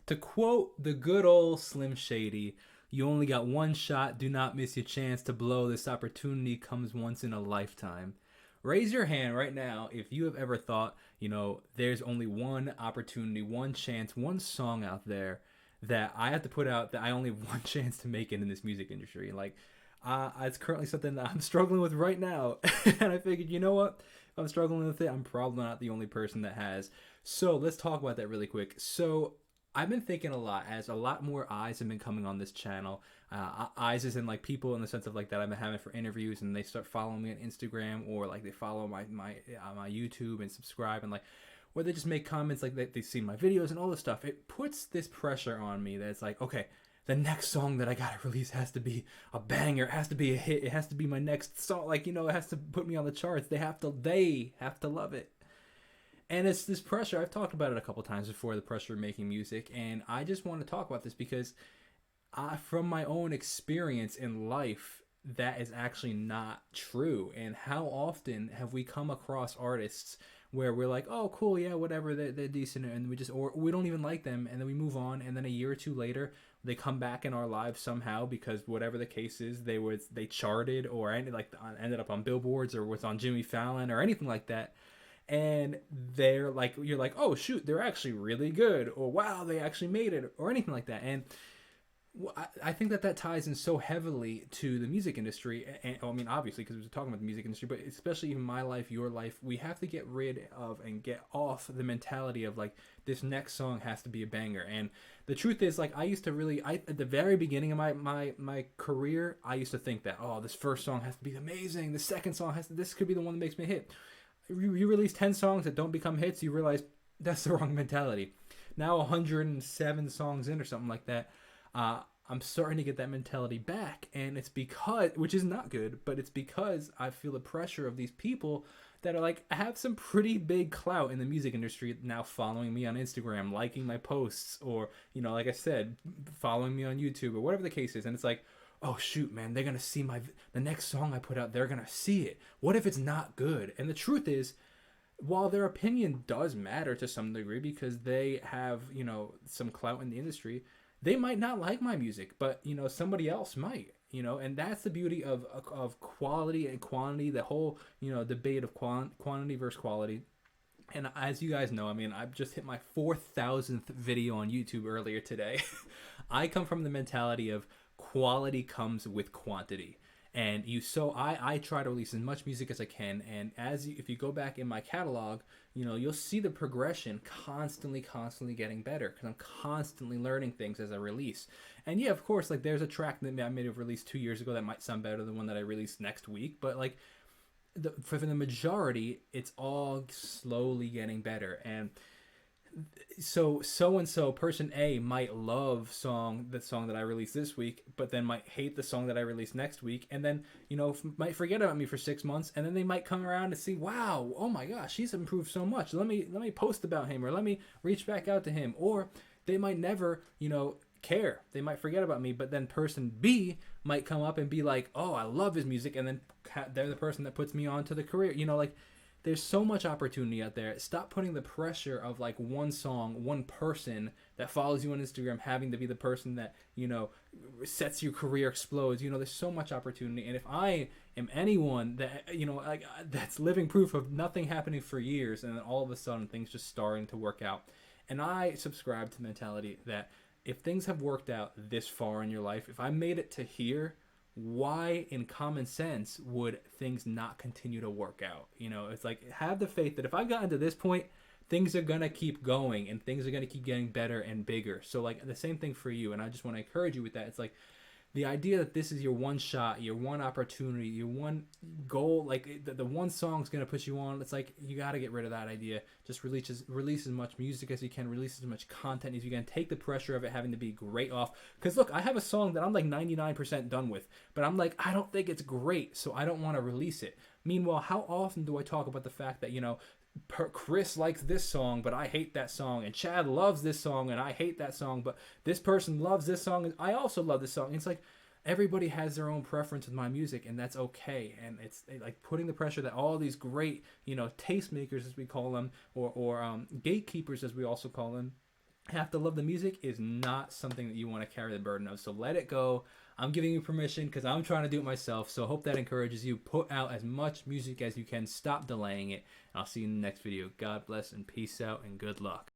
To quote the good old Slim Shady, you only got one shot. Do not miss your chance to blow. This opportunity comes once in a lifetime. Raise your hand right now if you have ever thought, there's only one opportunity, one chance, one song out there that I have to put out that I only have one chance to make it in this music industry. Like, it's currently something that I'm struggling with right now. And I figured, you know what? If I'm struggling with it, I'm probably not the only person that has. So let's talk about that really quick. So I've been thinking a lot as a lot more eyes have been coming on this channel. Eyes is in like people in the sense of like that I've been having for interviews, and they start following me on Instagram, or like they follow my YouTube and subscribe, and like, or they just make comments like they've seen my videos and all this stuff. It puts this pressure on me that it's like, okay, the next song that I gotta release has to be a banger. It has to be a hit. It has to be my next song. Like, it has to put me on the charts. They have to love it. And it's this pressure. I've talked about it a couple times before, the pressure of making music, and I just want to talk about this because from my own experience in life, that is actually not true. And how often have we come across artists where we're like, oh, cool, yeah, whatever, they're decent, and or we don't even like them, and then we move on, and then a year or two later, they come back in our lives somehow because whatever the case is, they charted or ended up on billboards or was on Jimmy Fallon or anything like that. And they're like, you're like, oh shoot, they're actually really good, or wow, they actually made it, or anything like that. And I think that ties in so heavily to the music industry. And I mean, obviously, because we're talking about the music industry, but especially in my life, your life, we have to get rid of and get off the mentality of like, this next song has to be a banger. And the truth is, like, I used to really, at the very beginning of my career, I used to think that, oh, this first song has to be amazing, the second song this could be the one that makes me a hit. You release 10 songs that don't become hits, you realize that's the wrong mentality. Now 107 songs in or something like that, I'm starting to get that mentality back, and it's because, which is not good, but it's because I feel the pressure of these people that are like, have some pretty big clout in the music industry now, following me on Instagram, liking my posts, or, like I said, following me on YouTube, or whatever the case is. And it's like, oh shoot, man, they're gonna see the next song I put out, they're gonna see it. What if it's not good? And the truth is, while their opinion does matter to some degree because they have, some clout in the industry, they might not like my music, but somebody else might, and that's the beauty of quality and quantity, the whole, debate of quantity versus quality. And as you guys know, I mean, I've just hit my 4,000th video on YouTube earlier today. I come from the mentality of quality comes with quantity. And I try to release as much music as I can, and if you go back in my catalog, you'll see the progression constantly getting better, because I'm constantly learning things as I release. And yeah, of course, like, there's a track that I may have released 2 years ago that might sound better than one that I released next week, but like, for the majority, it's all slowly getting better. And so and so person A might love the song that I released this week, but then might hate the song that I released next week, and then might forget about me for 6 months, and then they might come around and see, wow, oh my gosh, he's improved so much. Let me post about him, or let me reach back out to him. Or they might never care. They might forget about me, but then person B might come up and be like, oh, I love his music, and then they're the person that puts me on to the career. Like, there's so much opportunity out there. Stop putting the pressure of like one song, one person that follows you on Instagram having to be the person that, sets your career explodes. There's so much opportunity. And if I am anyone that, like, that's living proof of nothing happening for years, and then all of a sudden things just starting to work out. And I subscribe to the mentality that if things have worked out this far in your life, if I made it to here, why in common sense would things not continue to work out? It's like, have the faith that if I've gotten to this point, things are going to keep going, and things are going to keep getting better and bigger. So like, the same thing for you. And I just want to encourage you with that. It's like, the idea that this is your one shot, your one opportunity, your one goal, like the one song's going to put you on. It's like, you got to get rid of that idea. Just release as much music as you can, release as much content as you can. Take the pressure of it having to be great off. Because look, I have a song that I'm like 99% done with, but I'm like, I don't think it's great, so I don't want to release it. Meanwhile, how often do I talk about the fact that, Chris likes this song, but I hate that song, and Chad loves this song, and I hate that song, but this person loves this song, and I also love this song. And it's like, everybody has their own preference with my music, and that's okay. And it's like putting the pressure that all these great, tastemakers, as we call them, or gatekeepers, as we also call them, have to love the music is not something that you want to carry the burden of. So let it go. I'm giving you permission because I'm trying to do it myself. So I hope that encourages you. Put out as much music as you can. Stop delaying it. I'll see you in the next video. God bless and peace out and good luck.